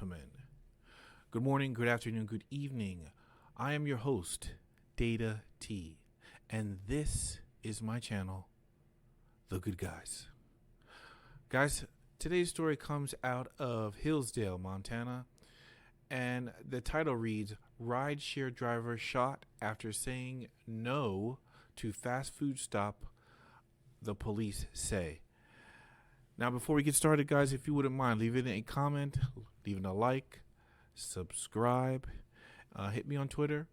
gentlemen. Good morning, good afternoon, good evening. I am your host, Data T, and this is my channel, The Good Guys. Guys, today's story comes out of Hillsdale, Montana, and the title reads, Rideshare driver shot after saying no to fast food stop, the police say. Now, before we get started, guys, if you wouldn't mind, leaving a comment, leaving a like, subscribe, hit me on Twitter,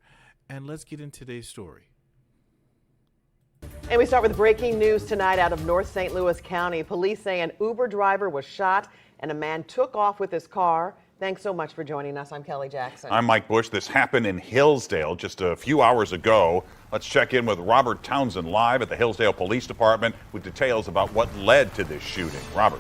and let's get into today's story. And we start with breaking news tonight out of North St. Louis County. Police say an Uber driver was shot and a man took off with his car. Thanks so much for joining us. I'm Kelly Jackson. I'm Mike Bush. This happened in Hillsdale just a few hours ago. Let's check in with Robert Townsend live at the Hillsdale Police Department with details about what led to this shooting. Robert.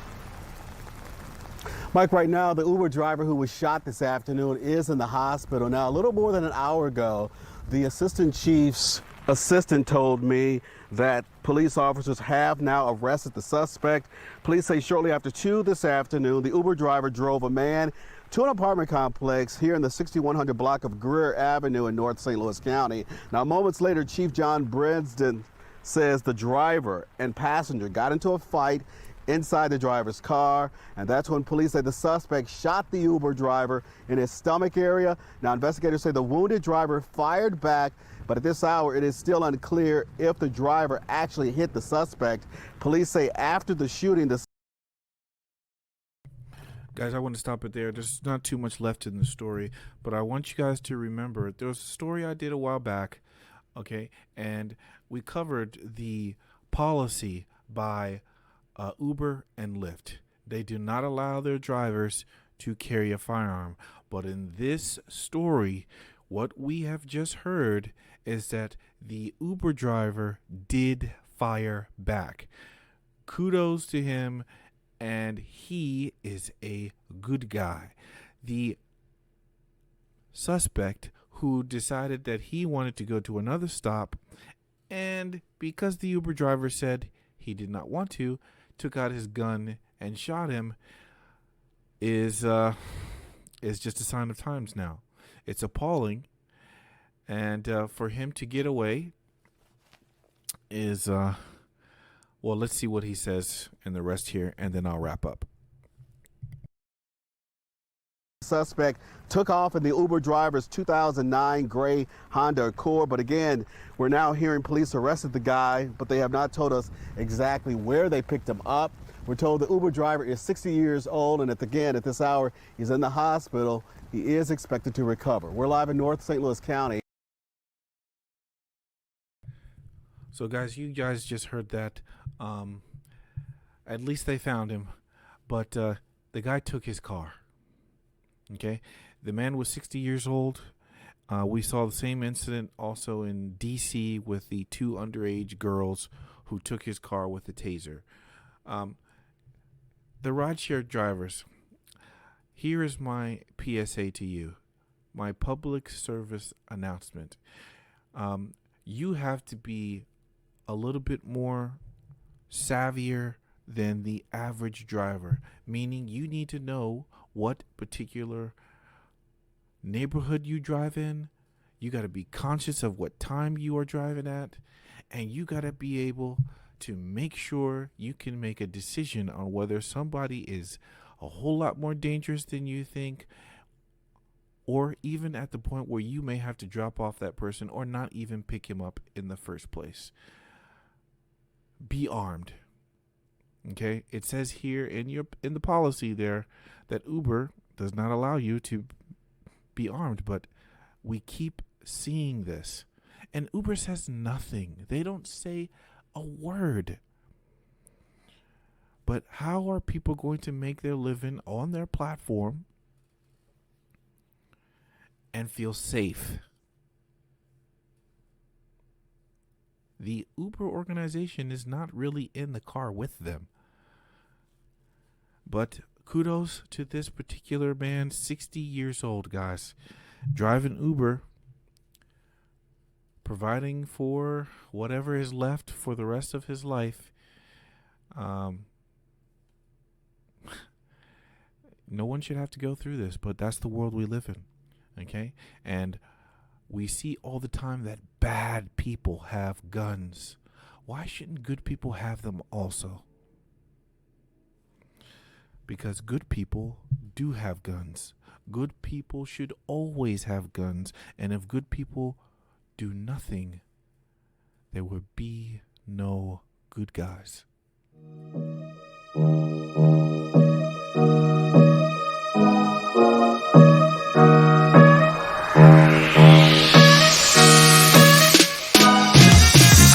Mike, right now, the Uber driver who was shot this afternoon is in the hospital. Now, a little more than an hour ago, the assistant chief's assistant told me that police officers have now arrested the suspect. Police say shortly after 2 this afternoon, the Uber driver drove a man to an apartment complex here in the 6100 block of Greer Avenue in North St. Louis County. Now, moments later, Chief John Brinsden says the driver and passenger got into a fight inside the driver's car, and that's when police say the suspect shot the Uber driver in his stomach area. Now, investigators say the wounded driver fired back, but at this hour, it is still unclear if the driver actually hit the suspect. Police say after the shooting, the Guys, I want to stop it there. There's not too much left in the story, but I want you guys to remember there was a story I did a while back, okay, and we covered the policy by Uber and Lyft. They do not allow their drivers to carry a firearm, but in this story, what we have just heard is that the Uber driver did fire back. Kudos to him, and he is a good guy. The suspect who decided that he wanted to go to another stop, and because the Uber driver said he did not want to, took out his gun and shot him, is just a sign of times now. It's appalling, and for him to get away is well, let's see what he says in the rest here, and then I'll wrap up. suspect took off in the Uber driver's 2009 gray Honda Accord. But again, we're now hearing police arrested the guy, but they have not told us exactly where they picked him up. We're told the Uber driver is 60 years old, and again, at this hour, he's in the hospital. He is expected to recover. We're live in North St. Louis County. So guys, you guys just heard that. At least they found him, but the guy took his car. Okay, the man was 60 years old. We saw the same incident also in D.C. with the 2 underage girls who took his car with a taser. The rideshare drivers, here is my PSA to you, my public service announcement. You have to be a little bit more savvier than the average driver, meaning you need to know what particular neighborhood you drive in. You got to be conscious of what time you are driving at, and you got to be able to make sure you can make a decision on whether somebody is a whole lot more dangerous than you think, or even at the point where you may have to drop off that person or not even pick him up in the first place. Be armed. Okay, it says here in the policy there that Uber does not allow you to be armed, but we keep seeing this, and Uber says nothing. They don't say a word. But how are people going to make their living on their platform and feel safe? The Uber organization is not really in the car with them. But kudos to this particular man, 60 years old, guys, driving Uber, providing for whatever is left for the rest of his life. No one should have to go through this, but that's the world we live in. Okay? And we see all the time that bad people have guns. Why shouldn't good people have them also? Because good people do have guns. Good people should always have guns. And if good people do nothing, there will be no good guys.